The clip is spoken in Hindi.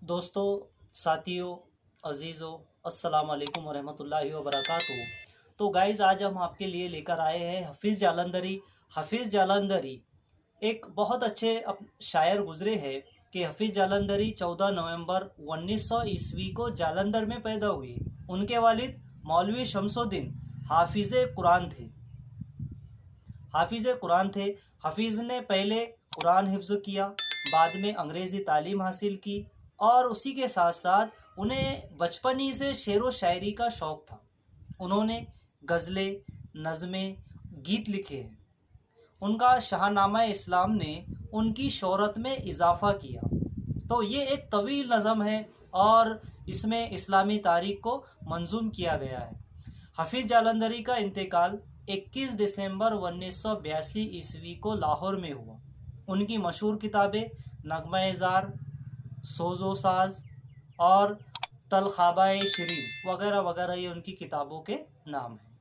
दोस्तों, साथियों, अजीज़ों, अस्सलाम वालेकुम वरहमतुल्लाहि वबरकातुहू। तो गाइज़, आज हम आपके लिए लेकर आए हैं हफ़ीज़ जालंधरी। हफ़ीज़ जालंधरी एक बहुत अच्छे शायर गुजरे हैं कि हफ़ीज़ जालंधरी 14 नवंबर 1900 ईस्वी को जालंधर में पैदा हुए। उनके वालिद मौलवी शमसुद्दीन हाफिज़ कुरान थे। हफ़ीज़ ने पहले कुरान हिफ्ज़ किया, बाद में अंग्रेज़ी तालीम हासिल की और उसी के साथ साथ उन्हें बचपन ही से शेर व शायरी का शौक़ था। उन्होंने गज़लें, नज़में, गीत लिखे हैं। उनका शाहनामा इस्लाम ने उनकी शोहरत में इजाफ़ा किया। तो ये एक तवील नज़म है और इसमें इस्लामी तारीख़ को मंजूम किया गया है। हफ़ीज़ जालंधरी का इंतकाल 21 दिसंबर 1982 ईस्वी को लाहौर में हुआ। उनकी मशहूर किताबें नग़्मा-ए-ज़ार, सोज़ो साज़ और तलख़ाबा-ए-शिरीन वगैरह वगैरह ये उनकी किताबों के नाम हैं।